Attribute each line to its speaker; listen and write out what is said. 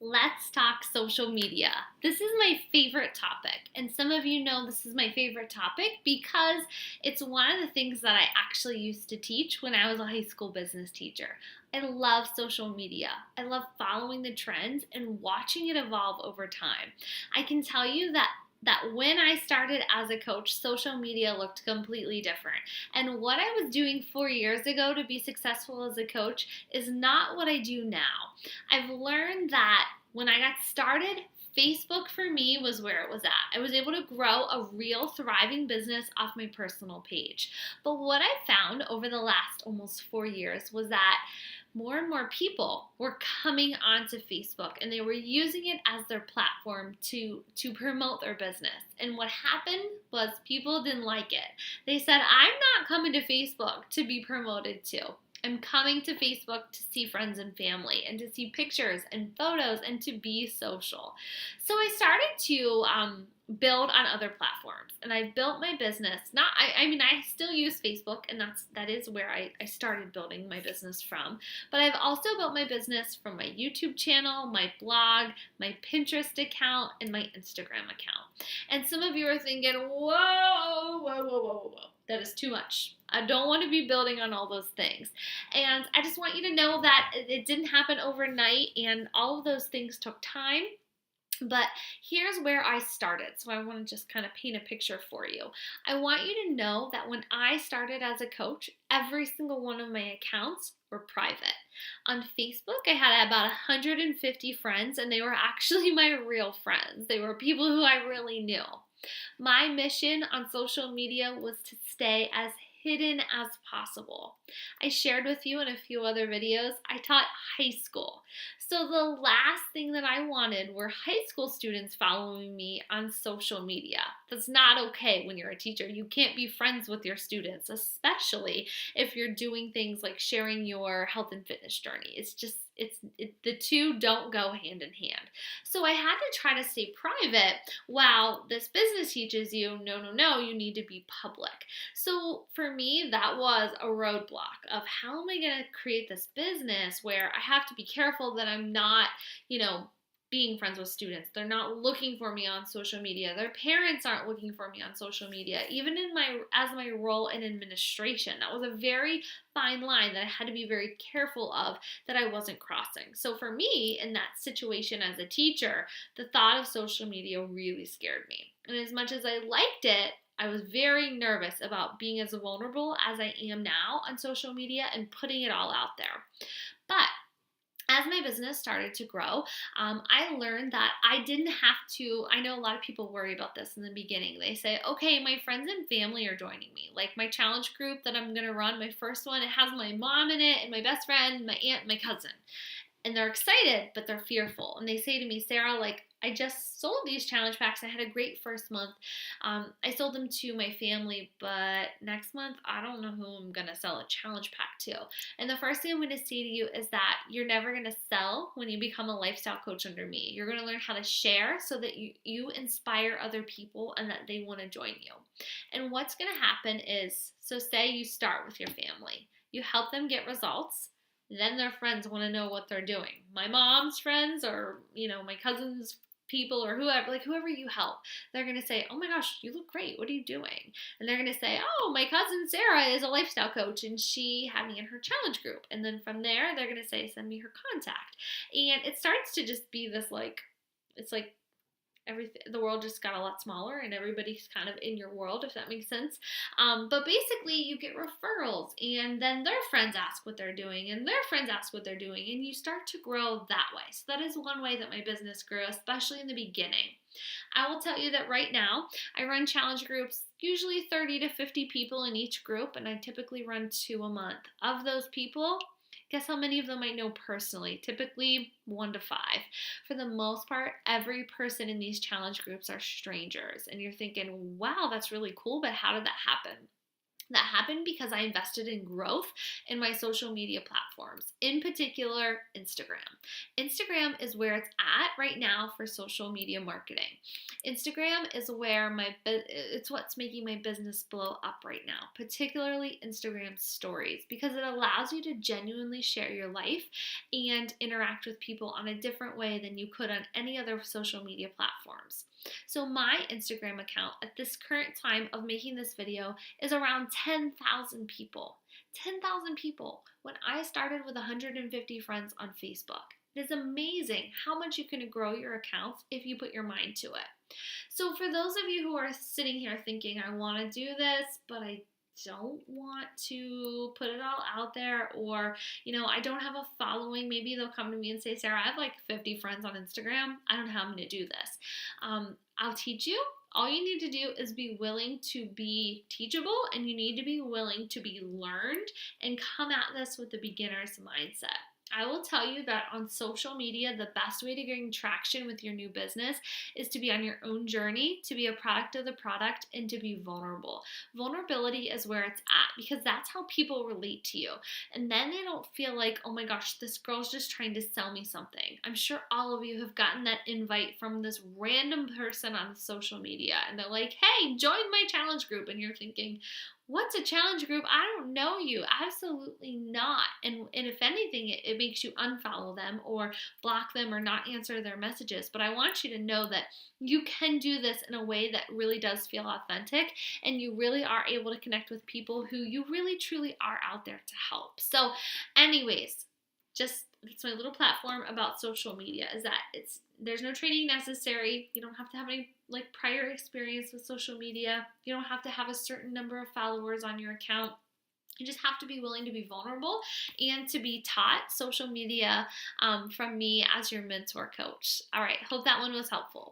Speaker 1: Let's talk social media. This is my favorite topic, and some of you know this is my favorite topic because it's one of the things that I actually used to teach when I was a high school business teacher. I love social media. I love following the trends and watching it evolve over time. I can tell you that when I started as a coach, social media looked completely different. And what I was doing 4 years ago to be successful as a coach is not what I do now. I've learned that when I got started, Facebook for me was where it was at. I was able to grow a real thriving business off my personal page. But what I found over the last almost 4 years was that more and more people were coming onto Facebook and they were using it as their platform to promote their business. And what happened was people didn't like it. They said, "I'm not coming to Facebook to be promoted to. I'm coming to Facebook to see friends and family and to see pictures and photos and to be social." So I started to build on other platforms, and I built my business. I still use Facebook, and that is where I started building my business from. But I've also built my business from my YouTube channel, my blog, my Pinterest account, and my Instagram account. And some of you are thinking, whoa, whoa, whoa, whoa, whoa. That is too much. I don't want to be building on all those things. And I just want you to know that it didn't happen overnight, and all of those things took time. But here's where I started. So I want to just kind of paint a picture for you. I want you to know that when I started as a coach, every single one of my accounts were private. On Facebook, I had about 150 friends, and they were actually my real friends. They were people who I really knew. My mission on social media was to stay as hidden as possible. I shared with you in a few other videos, I taught high school. So the last thing that I wanted were high school students following me on social media. That's not okay when you're a teacher. You can't be friends with your students, especially if you're doing things like sharing your health and fitness journey. The two don't go hand in hand. So I had to try to stay private while this business teaches you, no, no, no, you need to be public. So for me, that was a roadblock of how am I going to create this business where I have to be careful that I'm not, being friends with students. They're not looking for me on social media. Their parents aren't looking for me on social media. Even as my role in administration, that was a very fine line that I had to be very careful of that I wasn't crossing. So for me, in that situation as a teacher, the thought of social media really scared me. And as much as I liked it, I was very nervous about being as vulnerable as I am now on social media and putting it all out there. But as my business started to grow, I learned that I didn't have to. I know a lot of people worry about this in the beginning. They say, okay, my friends and family are joining me. Like my challenge group that I'm going to run, my first one, it has my mom in it and my best friend, my aunt, my cousin. And they're excited, but they're fearful. And they say to me, Sarah, like, I just sold these challenge packs. I had a great first month. I sold them to my family, but next month, I don't know who I'm going to sell a challenge pack to. And the first thing I'm going to say to you is that you're never going to sell when you become a lifestyle coach under me. You're going to learn how to share so that you inspire other people and that they want to join you. And what's going to happen is, so say you start with your family. You help them get results. Then their friends want to know what they're doing. My mom's friends or, my cousin's people or whoever you help, they're going to say, oh my gosh, you look great. What are you doing? And they're going to say, oh, my cousin Sarah is a lifestyle coach and she had me in her challenge group. And then from there, they're going to say, send me her contact. And it starts to just be this it's like everything, the world just got a lot smaller and everybody's kind of in your world, if that makes sense. But basically you get referrals and then their friends ask what they're doing and their friends ask what they're doing and you start to grow that way. So that is one way that my business grew, especially in the beginning. I will tell you that right now I run challenge groups, usually 30 to 50 people in each group, and I typically run 2 a month. Of those people, guess how many of them I know personally? Typically 1 to 5. For the most part, every person in these challenge groups are strangers. And you're thinking, wow, that's really cool, but how did that happen? That happened because I invested in growth in my social media platforms, in particular Instagram. Instagram is where it's at right now for social media marketing. Instagram is where it's what's making my business blow up right now, particularly Instagram stories, because it allows you to genuinely share your life and interact with people on a different way than you could on any other social media platforms. So my Instagram account at this current time of making this video is around 10,000 people. 10,000 people when I started with 150 friends on Facebook. It is amazing how much you can grow your accounts if you put your mind to it. So for those of you who are sitting here thinking, I want to do this, but I don't want to put it all out there, or I don't have a following. Maybe they'll come to me and say, Sarah, I have like 50 friends on Instagram. I don't know how I'm going to do this. I'll teach you. All you need to do is be willing to be teachable, and you need to be willing to be learned and come at this with the beginner's mindset. I will tell you that on social media, the best way to gain traction with your new business is to be on your own journey, to be a product of the product, and to be vulnerable. Vulnerability is where it's at, because that's how people relate to you. And then they don't feel like, oh my gosh, this girl's just trying to sell me something. I'm sure all of you have gotten that invite from this random person on social media, and they're like, hey, join my challenge group. And you're thinking, what's a challenge group? I don't know you. Absolutely not. And if anything, it makes you unfollow them or block them or not answer their messages. But I want you to know that you can do this in a way that really does feel authentic, and you really are able to connect with people who you really truly are out there to help. So anyways, it's my little platform about social media, is that there's no training necessary. You don't have to have any prior experience with social media. You don't have to have a certain number of followers on your account. You just have to be willing to be vulnerable and to be taught social media from me as your mentor coach. All right, hope that one was helpful.